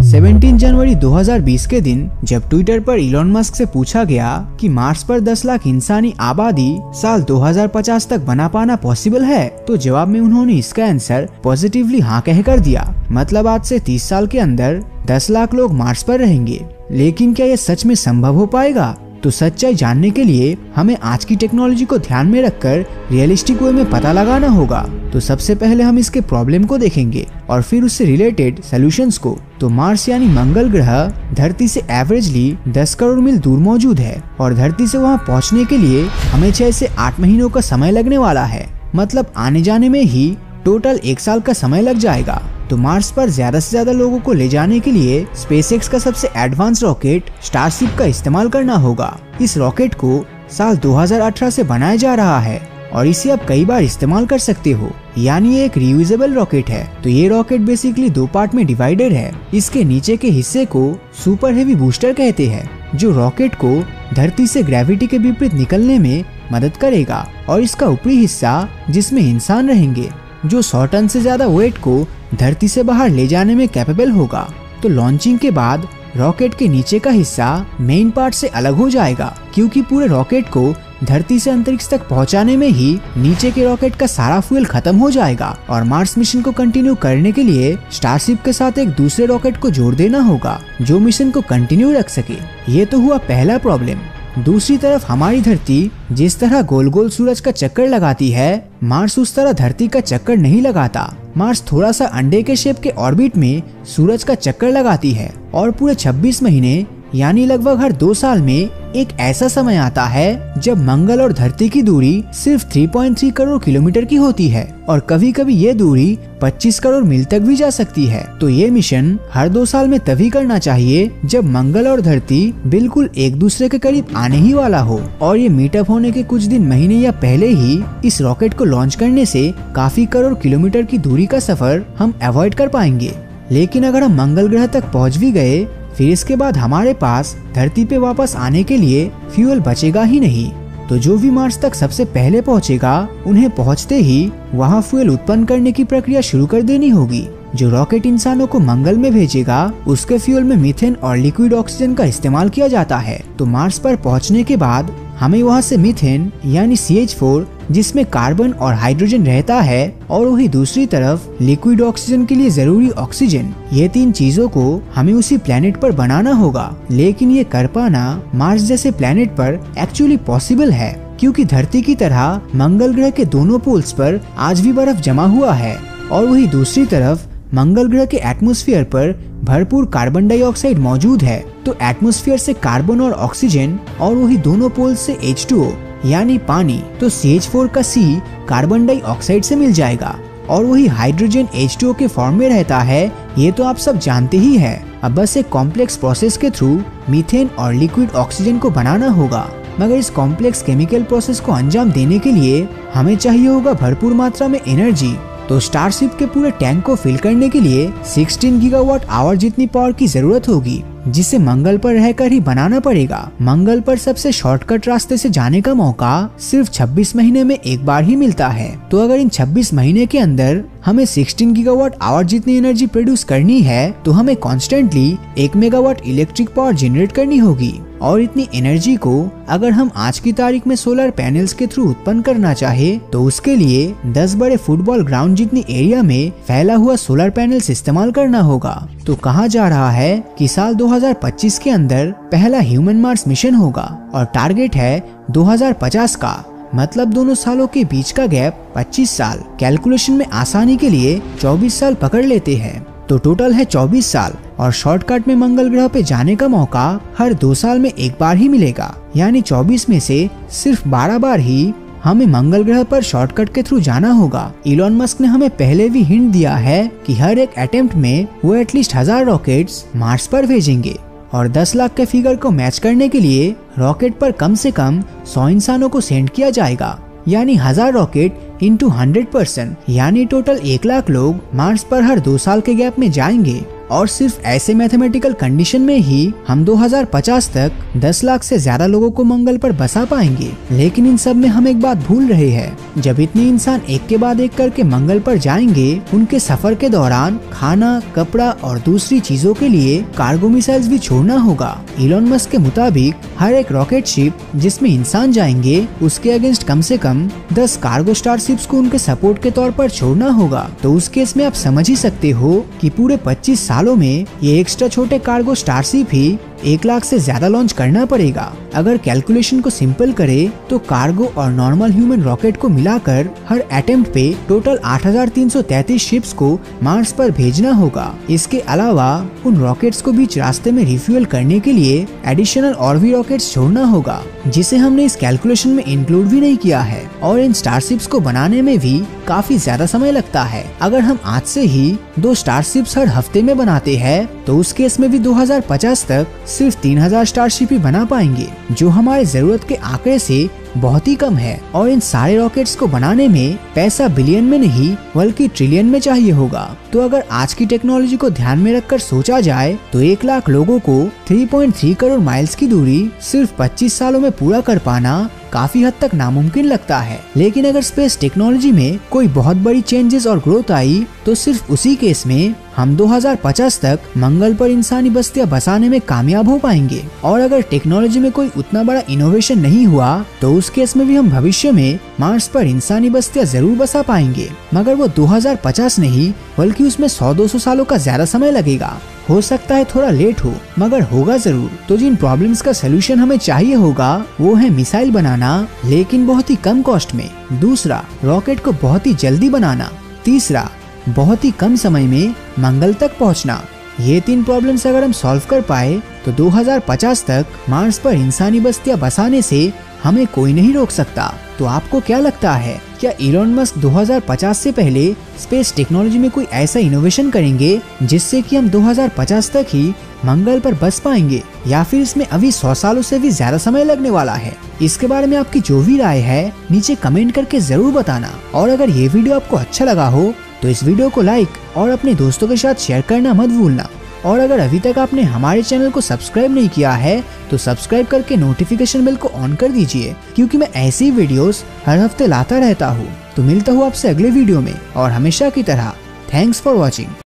17 जनवरी 2020 के दिन जब ट्विटर पर इलॉन मस्क से पूछा गया कि मार्स पर 10 लाख इंसानी आबादी साल 2050 तक बना पाना पॉसिबल है, तो जवाब में उन्होंने इसका आंसर पॉजिटिवली हाँ कहकर दिया। मतलब आज से 30 साल के अंदर 10 लाख लोग मार्स पर रहेंगे। लेकिन क्या यह सच में संभव हो पाएगा? तो सच्चाई जानने के लिए हमें आज की टेक्नोलॉजी को ध्यान में रखकर रियलिस्टिक वे में पता लगाना होगा। तो सबसे पहले हम इसके प्रॉब्लम को देखेंगे और फिर उससे रिलेटेड सॉल्यूशंस को। तो मार्स यानी मंगल ग्रह धरती से एवरेजली 10 करोड़ मील दूर मौजूद है और धरती से वहां पहुंचने के लिए हमें 6 से 8 महीनों का समय लगने वाला है। मतलब आने जाने में ही टोटल 1 साल का समय लग जाएगा। तो मार्स पर ज्यादा से ज्यादा लोगों को ले जाने के लिए स्पेसएक्स का सबसे एडवांस रॉकेट स्टारशिप का इस्तेमाल करना होगा। इस रॉकेट को साल 2018 से बनाया जा रहा है और इसे आप कई बार इस्तेमाल कर सकते हो, यानी ये एक रियूजेबल रॉकेट है। तो ये रॉकेट बेसिकली 2 पार्ट में डिवाइडेड है। इसके नीचे के हिस्से को सुपर हेवी बूस्टर कहते हैं, जो रॉकेट को धरती से ग्रेविटी के विपरीत निकलने में मदद करेगा, और इसका ऊपरी हिस्सा जिसमें इंसान रहेंगे, जो 100 टन से ज्यादा वेट को धरती से बाहर ले जाने में कैपेबल होगा। तो लॉन्चिंग के बाद रॉकेट के नीचे का हिस्सा मेन पार्ट से अलग हो जाएगा, क्योंकि पूरे रॉकेट को धरती से अंतरिक्ष तक पहुंचाने में ही नीचे के रॉकेट का सारा फ्यूल खत्म हो जाएगा और मार्स मिशन को कंटिन्यू करने के लिए स्टारशिप के साथ एक दूसरे रॉकेट को जोड़ देना होगा, जो मिशन को कंटिन्यू रख सके। ये तो हुआ पहला प्रॉब्लम। दूसरी तरफ हमारी धरती जिस तरह गोल गोल सूरज का चक्कर लगाती है, मार्स उस तरह धरती का चक्कर नहीं लगाता। मार्स थोड़ा सा अंडे के शेप के ऑर्बिट में सूरज का चक्कर लगाती है और पूरे 26 महीने यानी लगभग हर 2 साल में एक ऐसा समय आता है जब मंगल और धरती की दूरी सिर्फ 3.3 करोड़ किलोमीटर की होती है और कभी कभी ये दूरी 25 करोड़ मील तक भी जा सकती है। तो ये मिशन हर 2 साल में तभी करना चाहिए जब मंगल और धरती बिल्कुल एक दूसरे के करीब आने ही वाला हो, और ये मीटअप होने के कुछ दिन, महीने या पहले ही इस रॉकेट को लॉन्च करने से काफी करोड़ किलोमीटर की दूरी का सफर हम अवॉइड कर पाएंगे। लेकिन अगर हम मंगल ग्रह तक पहुँच भी गए, फिर इसके बाद हमारे पास धरती पे वापस आने के लिए फ्यूल बचेगा ही नहीं। तो जो भी मार्स तक सबसे पहले पहुंचेगा, उन्हें पहुंचते ही वहां फ्यूल उत्पन्न करने की प्रक्रिया शुरू कर देनी होगी। जो रॉकेट इंसानों को मंगल में भेजेगा, उसके फ्यूल में मीथेन और लिक्विड ऑक्सीजन का इस्तेमाल किया जाता है। तो मार्स पर पहुंचने के बाद हमें वहां से मीथेन यानी CH4 जिसमें कार्बन और हाइड्रोजन रहता है, और वही दूसरी तरफ लिक्विड ऑक्सीजन के लिए जरूरी ऑक्सीजन, ये 3 चीजों को हमें उसी प्लेनेट पर बनाना होगा। लेकिन ये कर पाना मार्स जैसे प्लेनेट पर एक्चुअली पॉसिबल है, क्योंकि धरती की तरह मंगल ग्रह के दोनों पोल्स पर आज भी बर्फ जमा हुआ है, और वही दूसरी तरफ मंगल ग्रह के एटमॉस्फेयर पर भरपूर कार्बन डाइऑक्साइड मौजूद है। तो एटमॉस्फेयर से कार्बन और ऑक्सीजन, और वही दोनों पोल्स से H2O यानी पानी, तो CH4 का C कार्बन डाइऑक्साइड से मिल जाएगा, और वही हाइड्रोजन H2O के फॉर्म में रहता है। ये तो आप सब जानते ही है। अब बस एक कॉम्प्लेक्स प्रोसेस के थ्रू मीथेन और लिक्विड ऑक्सीजन को बनाना होगा। मगर इस कॉम्प्लेक्स केमिकल प्रोसेस को अंजाम देने के लिए हमें चाहिए होगा भरपूर मात्रा में एनर्जी। तो स्टारशिप के पूरे टैंक को फिल करने के लिए 16 गीगावाट आवर जितनी पावर की जरूरत होगी, जिसे मंगल पर रहकर ही बनाना पड़ेगा। मंगल पर सबसे शॉर्टकट रास्ते से जाने का मौका सिर्फ 26 महीने में एक बार ही मिलता है। तो अगर इन 26 महीने के अंदर हमें 16 गीगावाट आवर जितनी एनर्जी प्रोड्यूस करनी है, तो हमें constantly 1 megawatt electric power generate करनी होगी। और इतनी एनर्जी को अगर हम आज की तारीख में सोलर पैनल्स के थ्रू उत्पन्न करना चाहे, तो उसके लिए 10 बड़े फुटबॉल ग्राउंड जितनी एरिया में फैला हुआ सोलर पैनल्स इस्तेमाल करना होगा। तो कहा जा रहा है कि साल 2025 के अंदर पहला ह्यूमन मार्स मिशन होगा, और टारगेट है 2050 का। मतलब दोनों सालों के बीच का गैप 25 साल। कैलकुलेशन में आसानी के लिए 24 साल पकड़ लेते हैं, तो टोटल है 24 साल। और शॉर्टकट में मंगल ग्रह पे जाने का मौका हर 2 साल में एक बार ही मिलेगा, यानी 24 में से सिर्फ 12 बार ही हमें मंगल ग्रह पर शॉर्टकट के थ्रू जाना होगा। इलॉन मस्क ने हमें पहले भी हिंट दिया है कि हर एक अटेम्प्ट में वो एटलीस्ट 1000 रॉकेट्स मार्स पर भेजेंगे, और 10 लाख के फिगर को मैच करने के लिए रॉकेट पर कम से कम 100 इंसानों को सेंड किया जाएगा, यानी 1000 रॉकेट इंटू 100%, यानी टोटल 1 लाख लोग मार्स पर हर 2 साल के गैप में जाएंगे। और सिर्फ ऐसे मैथमेटिकल कंडीशन में ही हम 2050 तक 10 लाख से ज्यादा लोगों को मंगल पर बसा पाएंगे। लेकिन इन सब में हम एक बात भूल रहे हैं, जब इतने इंसान एक के बाद एक करके मंगल पर जाएंगे, उनके सफर के दौरान खाना, कपड़ा और दूसरी चीजों के लिए कार्गो मिसाइल्स भी छोड़ना होगा। इलॉन मस्क के मुताबिक हर एक रॉकेट शिप जिसमें इंसान जाएंगे, उसके अगेंस्ट कम से कम 10 कार्गो स्टारशिप्स को उनके सपोर्ट के तौर पर छोड़ना होगा। तो उस केस में आप समझ ही सकते हो कि पूरे 25 सालों में ये एक्स्ट्रा छोटे कार्गो स्टारशिप ही 1 लाख से ज्यादा लॉन्च करना पड़ेगा। अगर कैलकुलेशन को सिंपल करे तो कार्गो और नॉर्मल ह्यूमन रॉकेट को मिलाकर हर अटेम्प्ट पे टोटल 8333 शिप्स को मार्स पर भेजना होगा। इसके अलावा उन रॉकेट्स को बीच रास्ते में रिफ्यूल करने के लिए एडिशनल और भी रॉकेट्स छोड़ना होगा, जिसे हमने इस कैलकुलेशन में इंक्लूड भी नहीं किया है। और इन स्टारशिप्स को बनाने में भी काफी ज्यादा समय लगता है। अगर हम आज से ही 2 स्टारशिप्स हर हफ्ते में बनाते हैं तो उस केस में भी 2050 तक सिर्फ 3000 स्टारशिप ही बना पाएंगे, जो हमारे जरूरत के आंकड़े से बहुत ही कम है। और इन सारे रॉकेट्स को बनाने में पैसा बिलियन में नहीं बल्कि ट्रिलियन में चाहिए होगा। तो अगर आज की टेक्नोलॉजी को ध्यान में रखकर सोचा जाए तो 1 लाख लोगों को 3.3 करोड़ माइल्स की दूरी सिर्फ 25 सालों में पूरा कर पाना काफी हद तक नामुमकिन लगता है। लेकिन अगर स्पेस टेक्नोलॉजी में कोई बहुत बड़ी चेंजेस और ग्रोथ आई तो सिर्फ उसी केस में हम 2050 तक मंगल पर इंसानी बस्तियां बसाने में कामयाब हो पाएंगे। और अगर टेक्नोलॉजी में कोई उतना बड़ा इनोवेशन नहीं हुआ तो उस केस में भी हम भविष्य में मार्स पर इंसानी बस्तियां जरूर बसा पाएंगे, मगर वो 2050 नहीं बल्कि उसमें 100-200 सालों का ज्यादा समय लगेगा। हो सकता है थोड़ा लेट हो, मगर होगा जरूर। तो जिन प्रॉब्लम्स का सलूशन हमें चाहिए होगा वो है मिसाइल बनाना, लेकिन बहुत ही कम कॉस्ट में। दूसरा, रॉकेट को बहुत ही जल्दी बनाना। तीसरा, बहुत ही कम समय में मंगल तक पहुंचना। ये 3 प्रॉब्लम्स अगर हम सॉल्व कर पाए तो 2050 तक मार्स पर इंसानी बस्तियां बसाने से हमें कोई नहीं रोक सकता। तो आपको क्या लगता है, क्या इलॉन मस्क 2050 से पहले स्पेस टेक्नोलॉजी में कोई ऐसा इनोवेशन करेंगे जिससे कि हम 2050 तक ही मंगल पर बस पाएंगे, या फिर इसमें अभी 100 सालों से भी ज्यादा समय लगने वाला है? इसके बारे में आपकी जो भी राय है नीचे कमेंट करके जरूर बताना। और अगर ये वीडियो आपको अच्छा लगा हो तो इस वीडियो को लाइक और अपने दोस्तों के साथ शेयर करना मत भूलना। और अगर अभी तक आपने हमारे चैनल को सब्सक्राइब नहीं किया है तो सब्सक्राइब करके नोटिफिकेशन बेल को ऑन कर दीजिए, क्योंकि मैं ऐसी वीडियोस हर हफ्ते लाता रहता हूँ। तो मिलता हूँ आपसे अगले वीडियो में, और हमेशा की तरह थैंक्स फॉर वॉचिंग।